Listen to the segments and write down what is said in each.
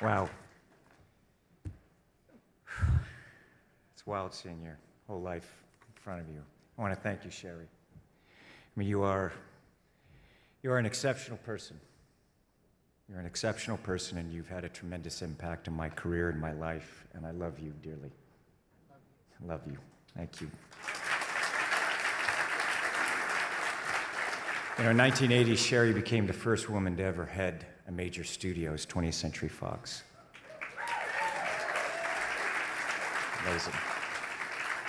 Wow. It's wild seeing your whole life in front of you. I want to thank you, Sherry. I mean, you are an exceptional person. You're an exceptional person, and you've had a tremendous impact on my career and my life, and I love you dearly. I love you. Thank you. You know, in 1980, Sherry became the first woman to ever head a major studio's 20th Century Fox. Amazing.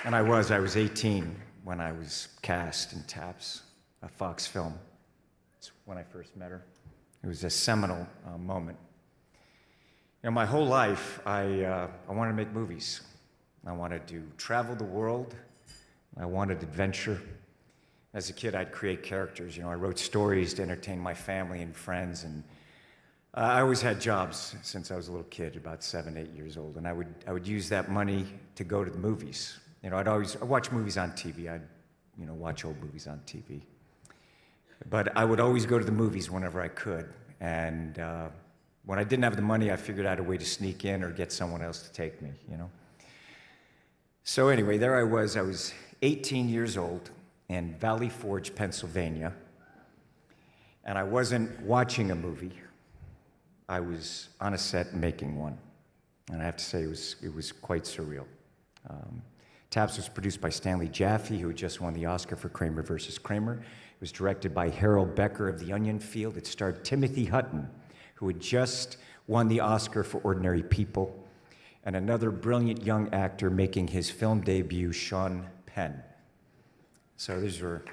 And I was 18 when I was cast in Taps, a Fox film. It's when I first met her. It was a seminal moment. You know, my whole life, I wanted to make movies. I wanted to travel the world. I wanted adventure. As a kid, I'd create characters. You know, I wrote stories to entertain my family and friends, and I always had jobs since I was a little kid, about 7, 8 years old, and I would use that money to go to the movies. You know, I'd watch movies on TV. I'd, you know, watch old movies on TV. But I would always go to the movies whenever I could, and when I didn't have the money, I figured out a way to sneak in or get someone else to take me, you know. So anyway, there I was 18 years old in Valley Forge, Pennsylvania, and I wasn't watching a movie. I was on a set making one, and I have to say it was quite surreal. Taps was produced by Stanley Jaffe, who had just won the Oscar for Kramer versus Kramer. It was directed by Harold Becker of The Onion Field. It starred Timothy Hutton, who had just won the Oscar for Ordinary People, and another brilliant young actor making his film debut, Sean Penn. So these were,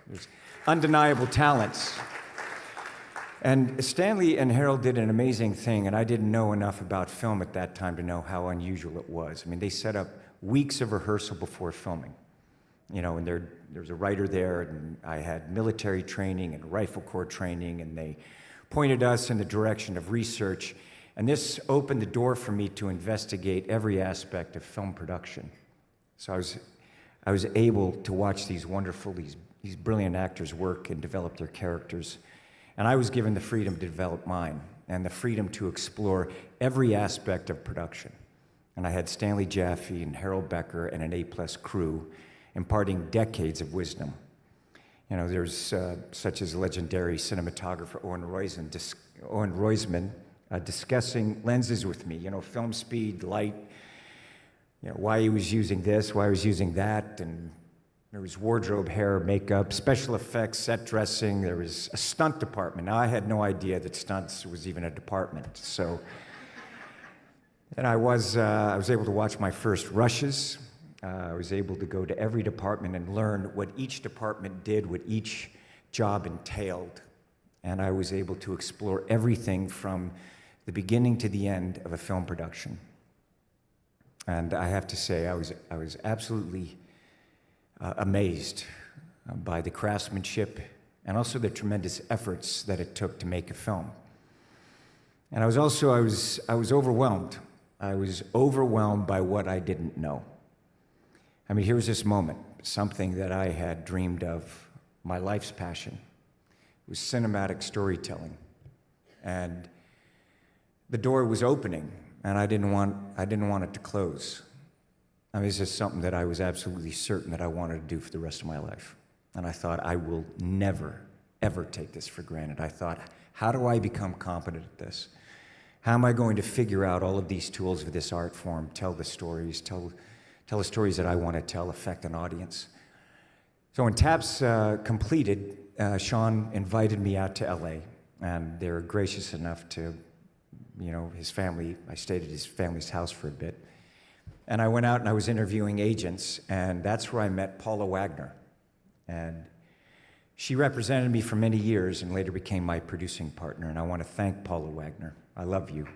there's undeniable talents. And Stanley and Harold did an amazing thing, and I didn't know enough about film at that time to know how unusual it was. I mean, they set up weeks of rehearsal before filming. You know, and there was a writer there, and I had military training and rifle corps training, and they pointed us in the direction of research, and this opened the door for me to investigate every aspect of film production. So I was able to watch these brilliant actors work and develop their characters, and I was given the freedom to develop mine and the freedom to explore every aspect of production. And I had Stanley Jaffe and Harold Becker and an A-plus crew imparting decades of wisdom. You know, there's such as legendary cinematographer Owen Roisman discussing lenses with me, you know, film speed, light, you know, why he was using this, why he was using that, and there was wardrobe, hair, makeup, special effects, set dressing. There was a stunt department. Now, I had no idea that stunts was even a department. So, and I was able to watch my first rushes. I was able to go to every department and learn what each department did, what each job entailed. And I was able to explore everything from the beginning to the end of a film production. And I have to say, I was absolutely amazed by the craftsmanship and also the tremendous efforts that it took to make a film. And I was overwhelmed. I was overwhelmed by what I didn't know. I mean, here was this moment, something that I had dreamed of, my life's passion. It was cinematic storytelling. And the door was opening, and I didn't want it to close. I mean, it's just something that I was absolutely certain that I wanted to do for the rest of my life. And I thought, I will never, ever take this for granted. I thought, how do I become competent at this? How am I going to figure out all of these tools of this art form, tell the stories, tell the stories that I want to tell, affect an audience? So when Taps completed, Sean invited me out to LA, and they were gracious enough to, you know, his family, I stayed at his family's house for a bit. And I went out and I was interviewing agents, and that's where I met Paula Wagner. And she represented me for many years and later became my producing partner, and I want to thank Paula Wagner. I love you.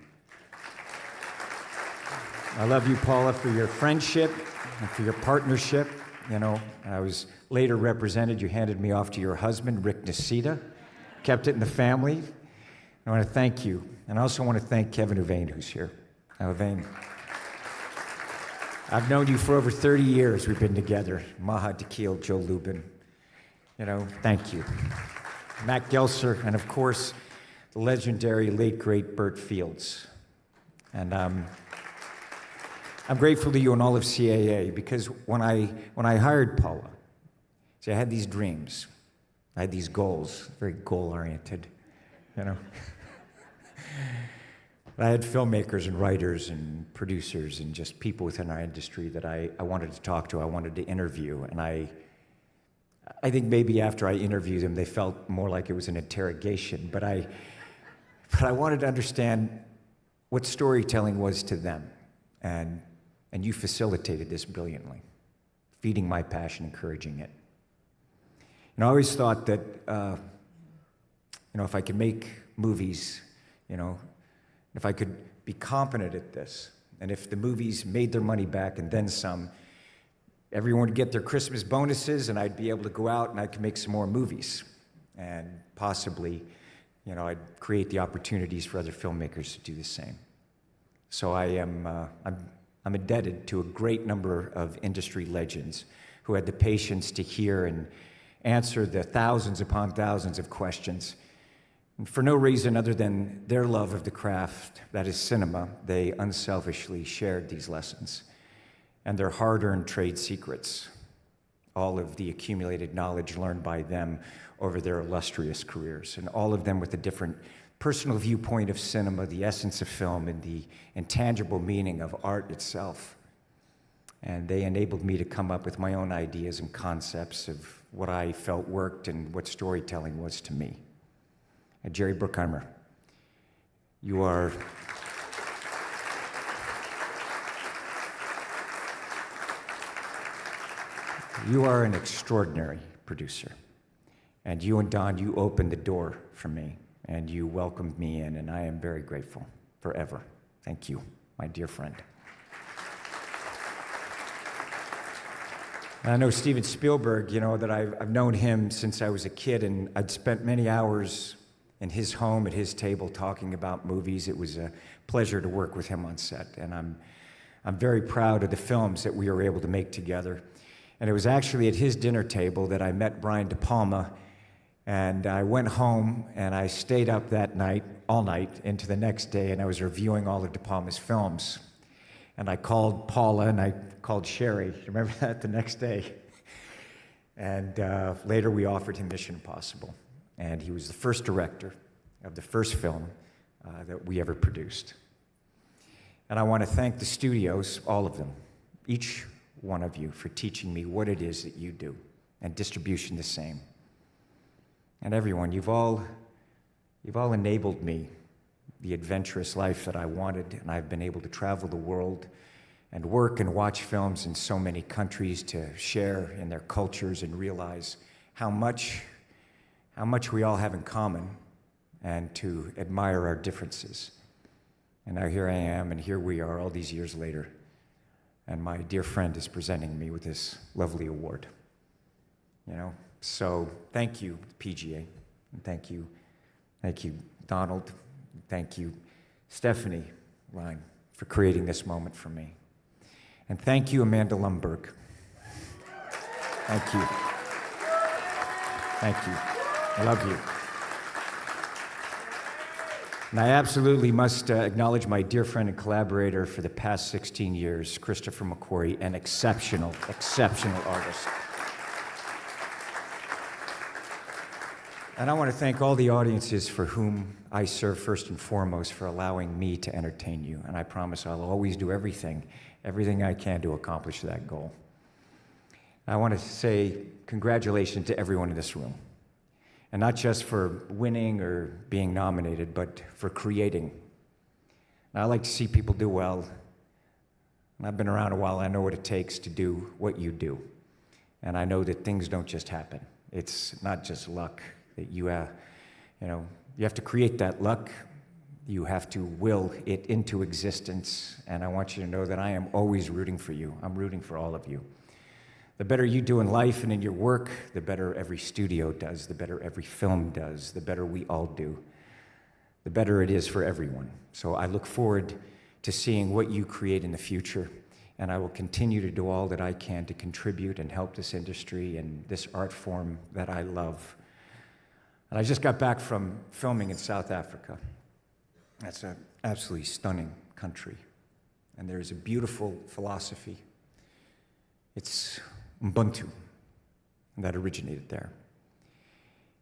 I love you, Paula, for your friendship and for your partnership. You know, I was later represented. You handed me off to your husband, Rick Nacita, kept it in the family. I want to thank you. And I also want to thank Kevin Uvain, who's here. Now, Uvain, I've known you for over 30 years. We've been together. Maha Tequil, Joe Lubin. You know, thank you. Matt Gelser, and of course, the legendary late, great Burt Fields. And I'm grateful to you and all of CAA, because when I hired Paula, see, I had these dreams. I had these goals, very goal-oriented, you know. I had filmmakers and writers and producers and just people within our industry that I wanted to talk to, I wanted to interview. And I think maybe after I interviewed them, they felt more like it was an interrogation. But I wanted to understand what storytelling was to them. And you facilitated this brilliantly, feeding my passion, encouraging it. And I always thought that, if I could make movies, if I could be competent at this, and if the movies made their money back and then some, everyone would get their Christmas bonuses, and I'd be able to go out and I could make some more movies. And possibly, I'd create the opportunities for other filmmakers to do the same. So I'm indebted to a great number of industry legends who had the patience to hear and answer the thousands upon thousands of questions. And for no reason other than their love of the craft, that is cinema, they unselfishly shared these lessons and their hard-earned trade secrets, all of the accumulated knowledge learned by them over their illustrious careers, and all of them with a different personal viewpoint of cinema, the essence of film, and the intangible meaning of art itself. And they enabled me to come up with my own ideas and concepts of what I felt worked and what storytelling was to me. And Jerry Bruckheimer, you are an extraordinary producer. And you and Don, you opened the door for me, and you welcomed me in, and I am very grateful forever. Thank you, my dear friend. And I know Steven Spielberg, that I've known him since I was a kid, and I'd spent many hours in his home at his table talking about movies. It was a pleasure to work with him on set, and I'm very proud of the films that we were able to make together. And it was actually at his dinner table that I met Brian De Palma, and I went home and I stayed up that night, all night, into the next day, and I was reviewing all of De Palma's films. And I called Paula and I called Sherry. Remember that, the next day? And later we offered him Mission Impossible. And he was the first director of the first film that we ever produced. And I want to thank the studios, all of them, each one of you, for teaching me what it is that you do, and distribution the same. And everyone, you've all enabled me the adventurous life that I wanted, and I've been able to travel the world and work and watch films in so many countries, to share in their cultures and realize how much we all have in common, and to admire our differences. And now here I am, and here we are all these years later, and my dear friend is presenting me with this lovely award. So thank you, PGA, and thank you, Donald. Thank you, Stephanie Line, for creating this moment for me. And thank you, Amanda Lumberg. Thank you. Thank you. I love you. And I absolutely must acknowledge my dear friend and collaborator for the past 16 years, Christopher McQuarrie, an exceptional, exceptional artist. And I want to thank all the audiences for whom I serve first and foremost, for allowing me to entertain you. And I promise I'll always do everything I can to accomplish that goal. I want to say congratulations to everyone in this room. And not just for winning or being nominated, but for creating. And I like to see people do well. And I've been around a while, I know what it takes to do what you do. And I know that things don't just happen. It's not just luck. That you have to create that luck. You have to will it into existence. And I want you to know that I am always rooting for you. I'm rooting for all of you. The better you do in life and in your work, the better every studio does, the better every film does, the better we all do, the better it is for everyone. So I look forward to seeing what you create in the future, and I will continue to do all that I can to contribute and help this industry and this art form that I love. And I just got back from filming in South Africa. That's an absolutely stunning country. And there's a beautiful philosophy. It's Ubuntu that originated there.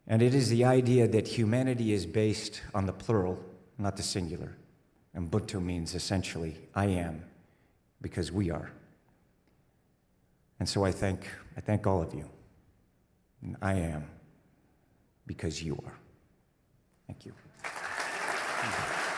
And it is the idea that humanity is based on the plural, not the singular. Ubuntu means essentially, I am, because we are. And so I thank all of you. And I am, because you are. Thank you.